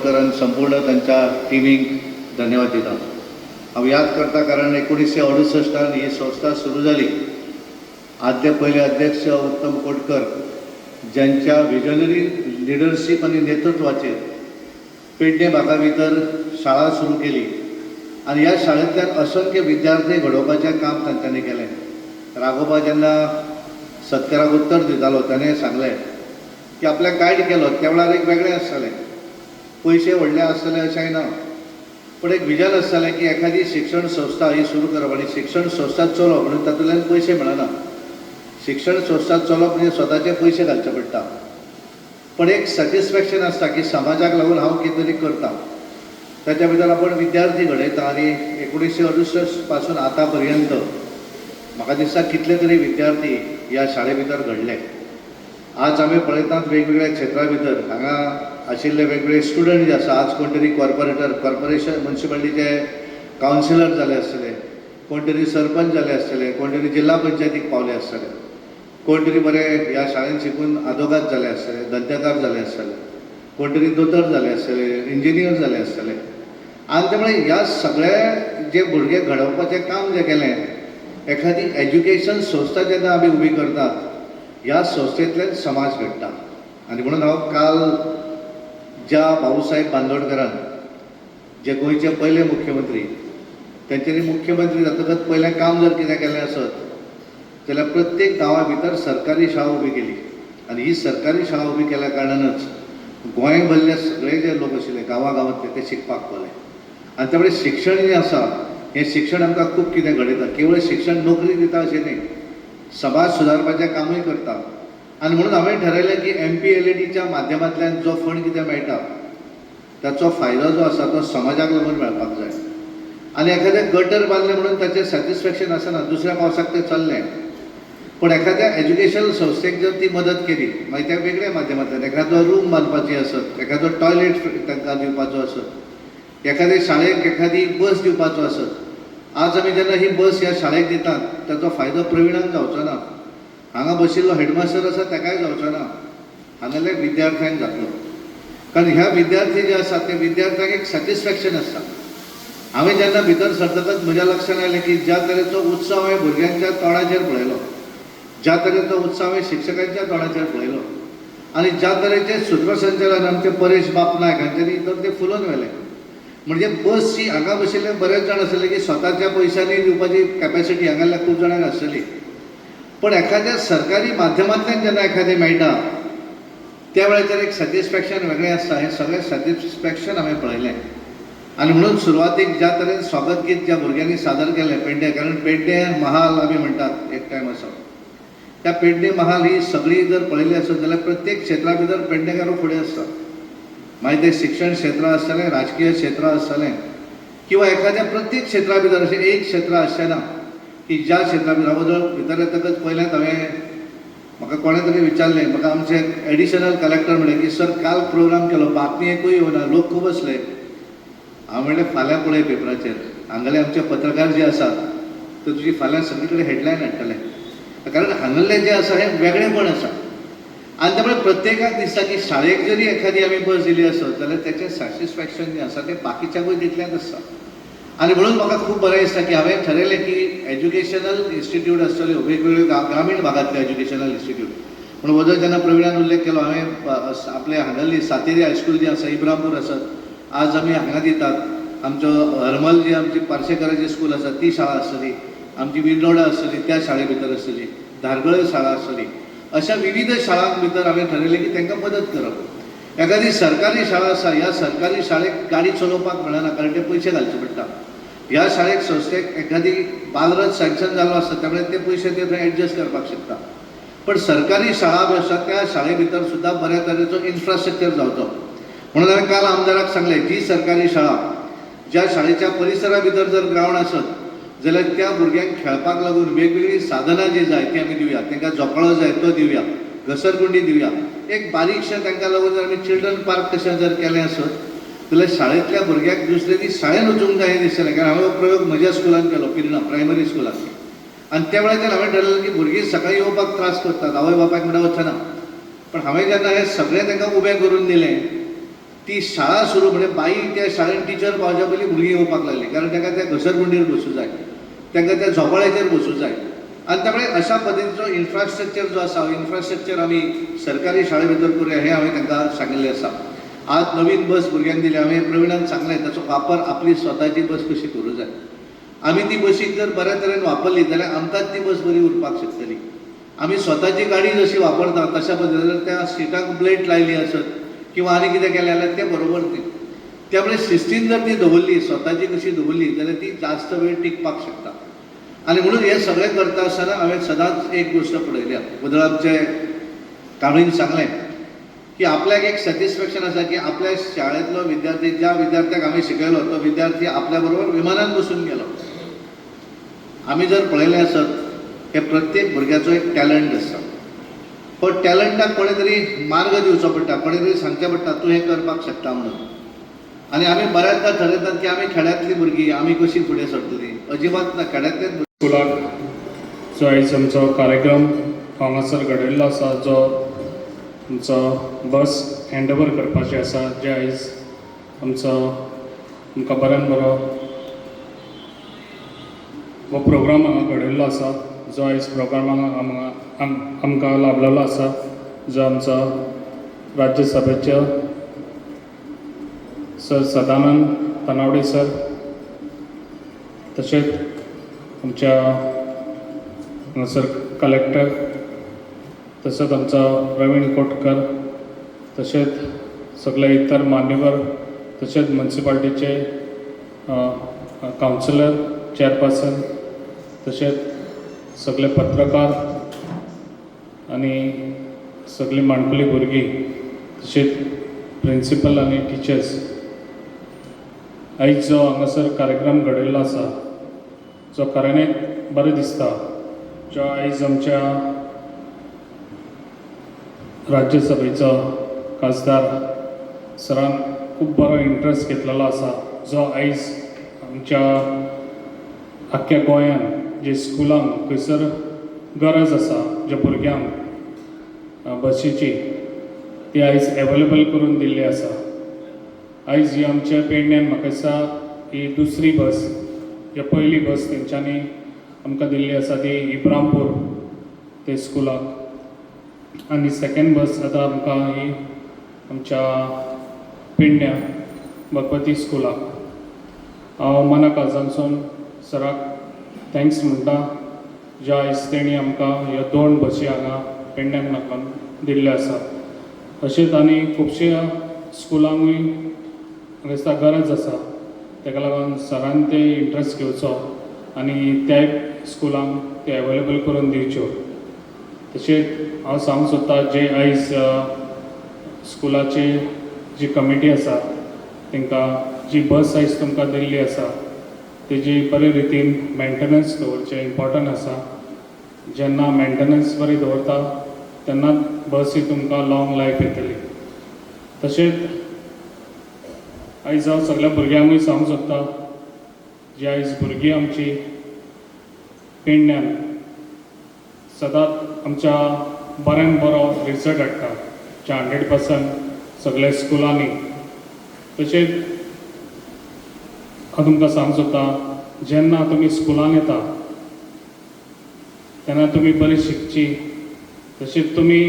कोटकर आणि संपूर्ण त्यांच्या टिमीक धन्यवाद दिता। हांव याद करता कारण 1968 ही संस्था सुरू जाली। आदले पहिले अध्यक्ष उत्तम कोटकर ज्यांच्या विजनरी लिडरशीप आणि नेतृत्वाचेर पेडणे भागा भितर शाळा सुरू केली आणि ह्या शाळेंतल्यान असंख्य विद्यार्थी घडोवपाचें काम तांच्यांनी केलें। राघोबा जेन्ना सत्काराक उत्तर दितालो ताणें सांगलें की आपल्याक गायड केलो त्या वेळार एक वेगळें आसतालें, पयशे व्हडले आसतले अशेंय ना, पण एक विजन आसतालें की एखादी शिक्षण संस्था ही सुरू करप आनी शिक्षण संस्था चलोवप म्हणून तातूंतल्यान पयशे मेळना। शिक्षण संस्था चलोवप म्हणजे स्वताचे पयशे घालचे पडटा, पण एक सॅटिस्फॅक्शन आसता की समाजाक लागून हांव कितें तरी करता। ताच्या भितर आपण विद्यार्थी घडयता आनी 1968 पासून आतां पर्यंत म्हाका दिसता कितले तरी विद्यार्थी ह्या शाळे भितर घडले। आज आमी पळयतात वेगवेगळ्या क्षेत्रा भितर हांगा आशिल्ले वेगवेगळे स्टुडंट जे आसा, आज कोण तरी कॉर्पोरेशन म्युनिसिपालिटीचे कावन्सिलर जाले आसतले, कोण तरी सरपंच जाले आसतले, कोण तरी जिल्हा पंचायतीक पावले आसतले, कोण तरी बरे ह्या शाळेंत शिकून आदोगाद जाले आसतले, दंतेकार जाले आसतले, कोण तरी दोतोर जाले आसतले, इंजिनियर जाले आसतले। आनी त्यामुळे ह्या सगळे जे भुरगे घडोवपाचें काम जे केलें, एखादी एज्युकेशन संस्था जेन्ना आमी उबी करतात ह्या संस्थेंतल्यान समाज घडटा। आनी म्हणून हांव काल ज्या भाऊसाहेब बांदोडकरान जे गोंयचे पयले मुख्यमंत्री, तेंच्यांनी मुख्यमंत्री जातकच पयलें काम जर कितें केलें आसत जाल्यार प्रत्येक गांवा भितर सरकारी शाळा उबी केली आनी ही सरकारी शाळा उबी केल्या कारणानच गोंय भरले सगळे जे लोक आशिल्ले गांवांतले ते शिकपाक पावले। आनी त्यामुळे शिक्षण जें आसा हें शिक्षण आमकां खूब कितें घडयता। केवळ शिक्षण नोकरी दिता अशें न्ही, समाज सुदारपाचें कामूय करता। आनी म्हणून हांवें ठरयलें की MPLADच्या माध्यमांतल्यान जो फंड कितें मेळटा ताचो फायदो जो आसा तो समाजाक लागून मेळपाक जाय। आनी एखादें गटर बांदलें म्हणून ताचें सॅटिस्फॅक्शन आसना, दुसऱ्या पावसाक तें चल्लें, पण एखाद्या एज्युकेशन संस्थेक जर ती मदत केली मागीर त्या वेगळ्या माध्यमांतल्यान एखादो रूम बांदपाची आसत, एखादो टॉयलेट तांकां दिवपाचो आसत, एखाद्या शाळेक एखादी बस दिवपाचो आसत। आज आमी जेन्ना ही बस ह्या शाळेक दितात ताचो फायदो प्रविणाक जावचो ना, हांगा बशिल्लो हेडमास्टर आसा ताकाय जावचो ना, हांगाल्या विद्यार्थ्यांक जातलो। कारण ह्या विद्यार्थी जे आसात ते विद्यार्थ्यांक एक सॅटिस्फॅक्शन आसता। हांवें जेन्ना भितर सरतकच म्हज्या लक्षांत आयलें की ज्या तरेचो उत्सव हांवें भुरग्यांच्या तोंडाचेर पळयलो, ज्या तरेचो उत्सव हांवें शिक्षकांच्या तोंडाचेर पळयलो आनी ज्या तरेचें सूत्रसंचालन आमचे परेश बाप नायक हांच्यांनी तर ते फुलोवन व्हेलें। म्हणजे बसची हांगा बशिल्ले बरेच जाण आसले की स्वताच्या पयशांनी दिवपाची कॅपॅसिटी हांगाल्या खूब जाणांक आसतली, पण एखाद्या सरकारी माध्यमांतल्यान जेन्ना एखादें मेळटा त्या वेळाचेर एक सॅटिस्फॅक्शन वेगळें आसता। हें सगळें सॅटिस्फॅक्शन हांवें पळयलें आनी म्हणून सुरवातीक ज्या तरेन स्वागत गीत ज्या भुरग्यांनी सादर केलें पेडणे, कारण पेडणे महाल आमी म्हणटात एक टायम असो, त्या पेडणे महाल ही सगळी जर पळयली आसत जाल्यार प्रत्येक क्षेत्रा भितर पेडणेकारू फुडें आसता। मागीर तें शिक्षण क्षेत्र आसतलें, राजकीय क्षेत्र आसतलें, किंवा एखाद्या प्रत्येक क्षेत्रा भितर अशें एक क्षेत्र आसचें ना की ज्या क्षेत्रा भितर येतकच पयलेंच म्हाका कोणें तरी विचारलें, म्हाका आमचे एडिशनल कलेक्टर म्हणलें की सर काल प्रोग्राम केलो बातमी एकूय येवना, लोक खूब आसले। हांव म्हणलें फाल्यां पळय पेपराचेर, हांगाले आमचे पत्रकार जे आसात ते तुजी फाल्यां सगळे कडेन हेडलायन हाडटले, कारण हांगालें जें आसा हें वेगळेपण आसा। आनी त्यामुळे प्रत्येकाक दिसता की शाळेक जरी एखादी आमी बस दिली आसत जाल्यार तेचें सॅटिस्फॅक्शन जें आसा तें बाकीच्याकूय तितलेंच आसता। आनी म्हणून म्हाका खूब बरें दिसता की हांवें ठरयलें की एज्युकेशनल इन्स्टिट्यूट आसतल्यो वेगवेगळ्यो ग्रामीण भागांतल्यो एज्युकेशनल इन्स्टिट्यूट। म्हणून हो जेन्ना प्रविणान उल्लेख केलो, हांवें आपले हांगाली सातेरी हायस्कूल जी आसा, इब्रामपूर आसत, आज आमी हांगा दितात। आमचो हरमल जी आमची पार्शेकाराची स्कूल आसा ती शाळा आसतली, आमची विर्नोडा आसतली त्या शाळे भितर आसतली, धारगळे शाळा आसतली, अशा विविध शाळांक भितर हांवें ठरयलें की तांकां मदत करप। एखादी सरकारी शाळा आसा, ह्या सरकारी शाळेक गाडी चलोवपाक मेळना कारण ते पयशे घालचे पडटा। ह्या शाळेक संस्थेक एखादी बालरथ सँक्शन जालो आसता त्यामुळे ते पयशे ते थंय एडजस्ट करपाक शकता, पण सरकारी शाळा बी आसा त्या शाळे भितर सुद्दां बऱ्या तरेचो इन्फ्रास्ट्रक्चर जावचो। म्हणून हांवें काल आमदाराक सांगलें जी सरकारी शाळा ज्या शाळेच्या परिसरा भितर जर ग्रावंड आसत जाल्यार त्या भुरग्यांक खेळपाक लागून वेगवेगळी साधनां जी जाय ती आमी दिवया, तांकां झोपाळो जाय तो दिवया, घसरगुंडी दिवया, एक बारीकशें तांकां लागून जर आमी चिल्ड्रन पार्क तशें जर केलें आसत जाल्यार शाळेंतल्या भुरग्याक दुसरे दीस शाळेंत वचूंक जाय हें दिसतलें। कारण हांवें हो प्रयोग म्हज्या स्कुलान केलो, पिर्णा प्रायमरी स्कुलान, आनी त्या वेळाचेर हांवें ठरयलें की भुरगीं सकाळीं येवपाक त्रास करतात, आवय बापायक म्हणटा वचना, पण हांवें जेन्ना हें सगळें तांकां उबें करून दिलें ती शाळा सुरू म्हणजे बाई त्या शाळेन टिचर पावच्या पयलीं भुरगीं येवपाक लागली, कारण ताका त्या घसरगुंडीर बसूं जाय, तांकां त्या झोपाळ्याचेर बसूं जाय. आनी त्यामुळे अशा पद्दतीचो इन्फ्रास्ट्रक्चर जो आसा, इन्फ्रास्ट्रक्चर आमी सरकारी शाळे भितर करुया हें हांवें तांकां सांगिल्लें आसा. आज नवीन बस भुरग्यांक दिल्या, हांवें प्रविणान सांगलें ताचो वापर आपली स्वताची बस कशी करूं जाय. आमी ती बशीक जर बऱ्या तरेन वापरली जाल्यार आमकांच ती बस बरी उरपाक शकतली. आमी स्वताची गाडी जशी वापरता तशा पद्दतीन त्या सिटाक ब्लेड लायली आसत किंवा आनी कितें केलें जाल्यार तें बरोबर न्ही. त्यामुळे शिस्तीन जर ती दवरली, स्वताची कशी दवरली जाल्यार ती जास्त वेळ टिकपाक शकता. आनी म्हणून हें सगळें करता आसतना हांवें सदांच एक गोश्ट पळयल्या, बदल आमचे कामळीन सांगलें की आपल्याक एक सॅटिस्फॅक्शन आसा की आपल्या शाळेंतलो विद्यार्थी, ज्या विद्यार्थ्याक आमी शिकयलो तो विद्यार्थी आपल्या बरोबर विमानान बसून गेलो. आमी जर पळयलें आसत हे प्रत्येक भुरग्याचो एक टॅलंट आसता. पण टॅलंटाक कोणे तरी मार्ग दिवचो पडटा, कोणे तरी सांगचें पडटा तूं हें करपाक शकता म्हणून. आनी आमी बऱ्याचदा ठरयतात की आमी खेड्यांतलीं भुरगीं, आमी कशीं फुडें सरतलीं. अजिबात ना. खेड्यांतलेच स्कुलाक जो आयज आमचो कार्यक्रम हांगासर घडयल्लो आसा, जो आमचो बस हँड ओवर करपाचें आसा, जे आयज आमचो आमकां बऱ्यान बरो हो प्रोग्राम हांगा घडयल्लो आसा, जो आयज प्रोग्रामाक आमकां लाभलेलो आसा, जो आमचो राज्यसभेचे सर सदानंद तनावडे सर, तशेंच आमच्या हांगासर कलेक्टर, तसोच आमचो प्रवीण कोटकर, तशेंच सगळे इतर मान्यवर, तशेंच म्युनिसिपालिटीचे कावन्सिलर, चेअरपर्सन, तशेंच सगळे पत्रकार आनी सगळीं माणकुली भुरगीं, तशेंच प्रिंसिपल आनी टिचर्स, आयज जो हांगासर कार्यक्रम घडयल्लो आसा, जो खऱ्यांनीच बरें दिसता, जो आयज आमच्या राज्यसभेचो खासदार सरान खूब बरो इंट्रस्ट घेतलेलो आसा, जो आयज आमच्या आख्ख्या गोंयांत जे स्कुलांक खंयसर गरज आसा ज्या भुरग्यांक बसीची, ती आयज एवेलेबल करून दिल्ली आसा. आयज ही आमच्या पेडण्यान म्हाका दिसता ही दुसरी बस, जे पयली बस तेंच्यांनी आमकां दिल्ली आसा ती इब्रामपूर ते स्कुलाक, आनी सेकेंड बस आतां आमकां ही आमच्या पेडण्या भगवती स्कुलाक. हांव मना काळजांतसून सराक थँक्स म्हणटा, ज्या आयज तेणी आमकां ह्यो 2 बसी हांगा पेडण्याक म्हाका दिल्ल्यो आसा. अशेंच आनी खुबश्या स्कुलांकूय म्हाका दिसता गरज आसा, ताका लागून सरान ते इंट्रस्ट घेवचो आनी त्या स्कुलांक ते एवेलेबल करून दिवच्यो. तशेंच हांव सांगूंक सोदतां जे आयज स्कुलाची जी कमिटी आसा तांकां जी बस आयज तुमकां दिल्ली आसा तेजी बरे रितीन मेंटेनन्स दवरचें इम्पॉर्टंट आसा. जेन्ना मेंटेनन्स बरी दवरता तेन्ना बस ही तुमकां लॉंग लायफ येतली. तशेंच आयज हांव सगळ्या भुरग्यांकूय सांगूंक सोदतां, जी आयज भुरगीं आमची पेडण्यान सदांच आमच्या बऱ्यान बरो रिजल्ट हाडटा, जे 100% सगळ्या स्कुलांनी. तशेंच हांव तुमकां सांगूंक सोदतां, जेन्ना तुमी स्कुलान येता तेन्ना तुमी बरी शिकची. तशेंच तुमी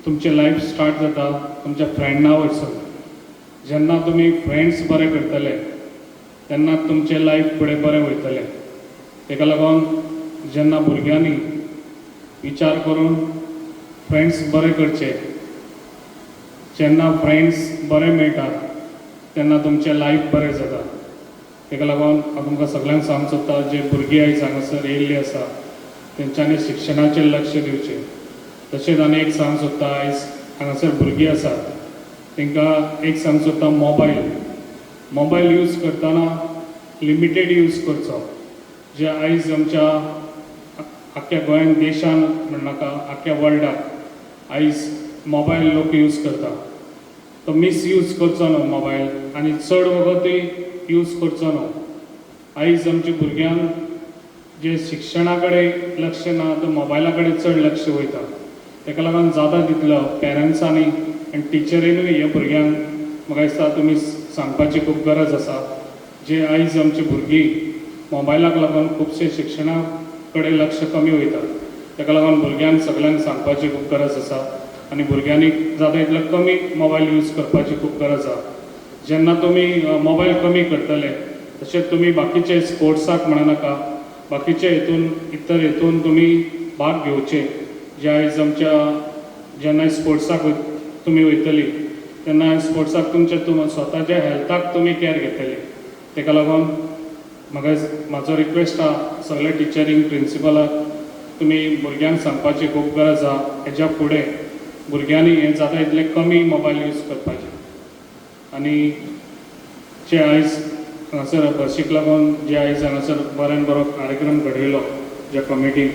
तुमचें लायफ स्टार्ट जाता तुमच्या फ्रेंडा वयरसून. जेन्ना तुमी फ्रेंड्स बरे करतले तेन्ना तुमचें लायफ फुडें बरें वयतलें. ताका लागून जेन्ना भुरग्यांनी विचार करून फ्रेंड्स बरे करचे, जेन्ना फ्रेंड्स बरे मेळटात तेन्ना तुमचें लायफ बरें जाता. ताका लागून हांव तुमकां सगळ्यांक सांगूंक सोदतां, जे भुरगीं आयज हांगासर येयल्लीं आसा तेंच्यांनी शिक्षणाचेर लक्ष दिवचें. तशेंच आनी एक सांगूंक सोदतां, आयज हांगासर भुरगीं आसात तांकां एक सांगूंक सोदतां, मोबायल यूज करतना लिमिटेड यूज करचो. जे आयज आमच्या आख्ख्या गोंयान देशान म्हणनाका आख्ख्या वर्ल्डाक आयज मोबायल लोक यूज करता, तो मिसयूज करचो न्हू मोबायल, आनी चड वगतूय यूज करचो न्हू. आयज आमच्या भुरग्यांक जे शिक्षणा कडेन लक्ष ना, तो मोबायला कडेन चड लक्ष वयता. ताका लागून जाता तितलो पेरंट्सांनी आनी टिचरीनूय ह्या भुरग्यांक म्हाका दिसता तुमी सांगपाची खूब गरज आसा जे आयज आमची भुरगीं मोबायलाक लागून खुबशे शिक्षणा कडेन लक्ष कमी वयता ताका लागून भुरग्यांक सगळ्यांक सांगपाची खूब गरज आसा आनी भुरग्यांनी जाता तितले कमी मोबायल यूज करपाची खूब गरज आसा. जेन्ना तुमी मोबायल कमी करतले तशेंच तुमी बाकीचे स्पोर्ट्साक म्हणनाका बाकीचे हितून इतर हितून तुमी भाग घेवचे जे आयज आमच्या जेन्ना स्पोर्ट्साक तुमी वयतली तेन्ना स्पोर्ट्साक तुमच्या स्वताच्या हेल्थाक तुमी कॅर घेतली. ताका लागून म्हाजो रिक्वेस्ट आहा सगळे टिचरींक प्रिंसिपलाक तुमी भुरग्यांक सांगपाची खूब गरज आहा हेज्या फुडें भुरग्यांनी हें जाता तितलें कमी मोबायल यूज करपाचें. आनी जे आयज हांगासर बसीक लागून जे आयज हांगासर बऱ्यान बरो कार्यक्रम घडयलो ज्या कमिटीन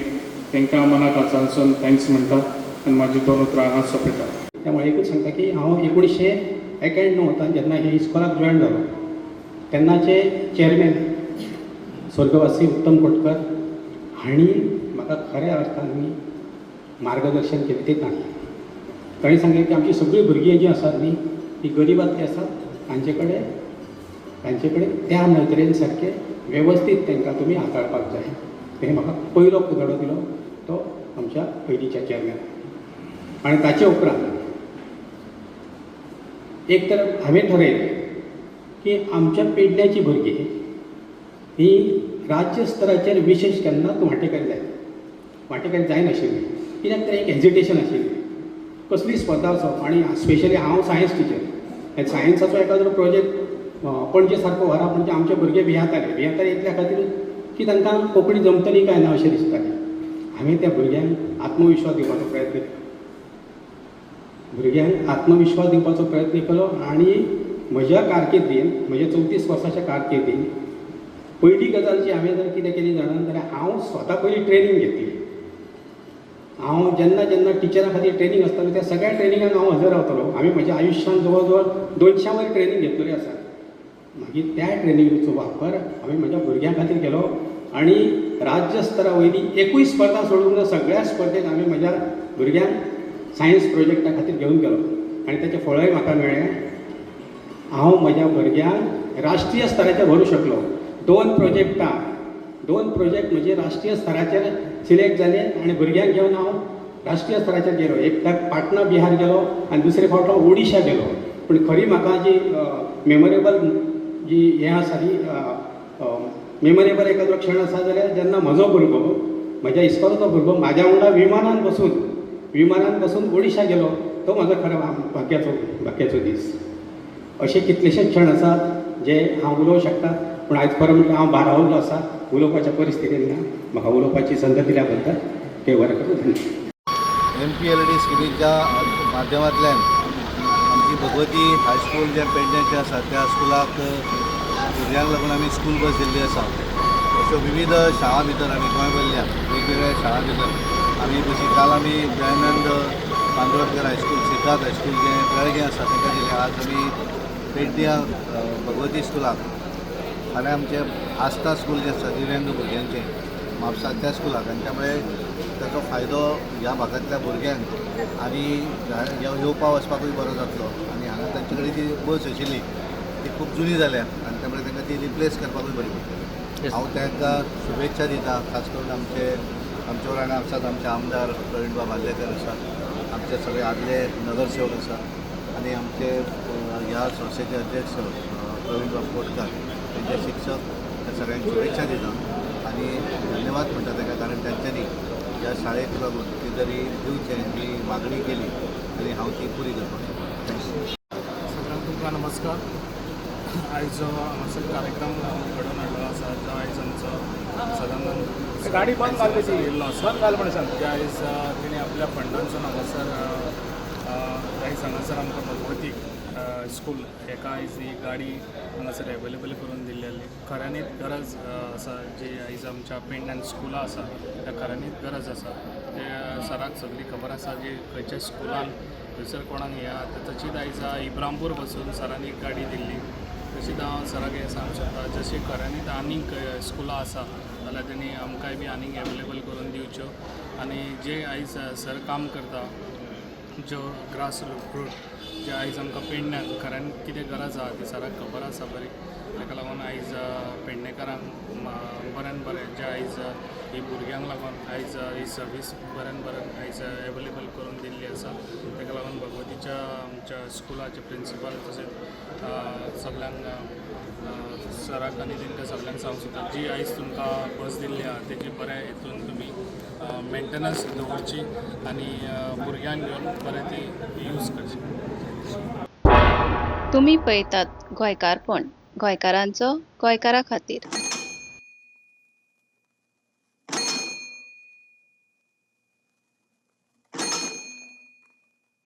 तांकां मनाक हांसून थँक्स म्हणटा आनी म्हाजी 2 उतरां हांगा सोंपयता. त्यामुळे एकूच सांगता की हांव 1991 जेन्ना हे इस्कॉलाक जॉयन जालो तेन्नाचे चेअरमॅन स्वर्गवासी उत्तम कोटकर हांणी म्हाका खऱ्या अर्थान मार्गदर्शन केलें ते ताणें. ताणें सांगलें की आमची सगळीं भुरगीं जीं आसात न्ही ती गरिबांतली आसात तांचे कडेन त्या नदरेन सारके वेवस्थीत तांकां तुमी हाताळपाक जाय. तेणें म्हाका पयलो पुतळो दिलो तो आमच्या पयलींच्या चेअरमॅन. आनी ताचे उपरांत एक तर हांवें ठरयलें की आमच्या पेडण्याची भुरगीं ही राज्य स्तराचेर विशेष केन्नाच वांटेकारी जायनाशिल्ली. कित्याक तर एक हेजिटेशन आशिल्लें कसली स्पर्धा आसो आनी स्पेशली हांव सायन्स टिचर सायन्साचो एखादो प्रोजेक्ट पणजे सारको व्हरा म्हणजे आमचे भुरगे भियेताले इतल्या खातीर की तांकां कोंकणी जमतली काय ना अशें दिसतालें. हांवें त्या भुरग्यांक आत्मविश्वास दिवपाचो प्रयत्न केलो आनी म्हज्या कारकिर्दीन म्हज्या 34 वर्साच्या कारकिर्दीन पयली गजाल जी हांवें जर कितें केली जाणा जाल्यार हांव स्वता पयली ट्रेनींग घेतली. हांव जेन्ना टिचरा खातीर ट्रेनींग आसतालें त्या सगळ्या ट्रेनिंगाक हांव हजर रावतलो. हांवें म्हज्या आयुश्यान जवळ जवळ 200 वयर ट्रेनींग घेतलेली आसा. मागीर त्या ट्रेनिंगेचो वापर हांवें म्हज्या भुरग्यां खातीर केलो आनी राज्य स्तरा वयली एकूय स्पर्धा सोडूंक ना सगळ्या स्पर्धेक हांवें म्हज्या भुरग्यांक सायन्स प्रोजेक्टा खातीर घेवन गेलो आनी ताचें फळय म्हाका मेळ्ळें. हांव म्हज्या भुरग्यांक राष्ट्रीय स्तराचेर व्हरूंक शकलो. 2 प्रोजेक्ट म्हणजे राष्ट्रीय स्तराचेर सिलेक्ट जाले आनी भुरग्यांक घेवन हांव राष्ट्रीय स्तराचेर गेलो. एक तर पाटणा बिहार गेलो आनी दुसरे फावट हांव ओडिशा गेलो. पूण खरी म्हाका जी मेमोरेबल जी हें आसा ती मेमोरेबल एखादो क्षण आसा जाल्यार जेन्ना म्हजो भुरगो म्हज्या इस्कॉलाचो भुरगो म्हाज्या वांगडा विमानान बसून ओडिशा गेलो तो म्हाजो खरो भाग्याचो दीस. अशे कितलेशेच क्षण आसात जे हांव उलोवंक शकता पूण आयज परत म्हटल्यार हांव बारावलो आसा उलोवपाच्या परिस्थितीन ना. म्हाका उलोवपाची संद दिल्या बद्दल ते बरें करून धन्यवाद. MPLD स्किमीच्या माध्यमांतल्यान आमची भगवती हायस्कूल जे पेडण्याचें आसा त्या स्कुलाक भुरग्यांक लागून आमी स्कूल बस दिल्ली आसा. अश्यो विविध शाळा भितर आमी गोंय भरल्या वेगवेगळ्या शाळा भितर आमी जशी काल आमी दयानंद बांदोडकर हायस्कूल सिद्धार्थ हायस्कूल जें बेळगें आसा ताका दिलें. आज आमी पेडण्या भगवती स्कुलाक आनी आमचे आस्था स्कूल जें आसा दिव्यांग भुरग्यांचें म्हापसा त्या स्कुलाक आनी त्यामुळे ताचो फायदो ह्या भागांतल्या भुरग्यांक आनी येवपा वचपाकूय बरो जातलो. आनी हांगा तांचे कडेन जी बस आशिल्ली ती खूब जुनी जाल्या आनी त्यामुळे तांकां ती रिप्लेस करपाकूय बरी पडटली. हांव तांकां शुभेच्छा दिता. खास करून आमचे वांगडा आसात आमचे आमदार प्रवीणबाब आर्लेकर आसात, आमचे सगळे आदले नगरसेवक आसात आनी आमचे ह्या संस्थेचे अध्यक्ष प्रवीणबाब कोटकार तेंचे शिक्षक त्या सगळ्यांक शुभेच्छा दिता आनी धन्यवाद म्हणटा ताका कारण तांच्यांनी ह्या शाळेक लागून कितें तरी दिवचें जी मागणी केली आनी हांव ती पुरी करपाक सगळ्यांक तुमकां नमस्कार. आयज हांगासर कार्यक्रम घडोवन हाडलो आसा जो आयज आमचो सदानंद गाडी बंद येयल्लो आसा की आयज तेणी आपल्या फंडांसून हांगासर आयज हांगासर आमकां भगवतीक स्कूल हेका आयज ही गाडी हांगासर एवेलेबल करून दिल्ली. खऱ्यांनीच गरज आसा जी आयज आमच्या पेडण्यान स्कुलां आसा त्या खऱ्यांनीच गरज आसा. ते सराक सगळी खबर आसा जी खंयच्या स्कुलान थंयसर कोणाक हे आसा तशीच आयज इब्रामपूर बसून सरांनी एक गाडी दिल्ली. तशीच हांव सराक हें सांगूंक सोदता जशी खऱ्यांनीच आनीक स्कुलां आसा जाल्यार तेणी आमकांय बी आनीक एवेलेबल करून दिवच्यो. आनी जे आयज सर काम करता ज्यो ग्रास रूट जे आयज आमकां पेडण्याक खऱ्यान कितें गरज आहा ती सराक खबर आसा बरी ताका लागून आयज पेडणेकारांक बऱ्यान बरें जे आयज ही भुरग्यांक लागून आयज ही सर्वीस बऱ्यान आयज एवेलेबल करून दिल्ली आसा ताका लागून भगवतीच्या आमच्या स्कुलाचे प्रिंसिपल तशेंच सगळ्यांक सराक आनी तेंकां सगळ्यांक सांगूंक सोदता जी आयज तुमकां बस दिल्ली आहा तेजी बऱ्या हितून तुमी मेंटेनन्स दवरची आनी भुरग्यांक घेवन बरें ती यूज करची. तुम्ही पळयतात गोंयकारपण गोंयकारांचो गोंयकारा खातीर.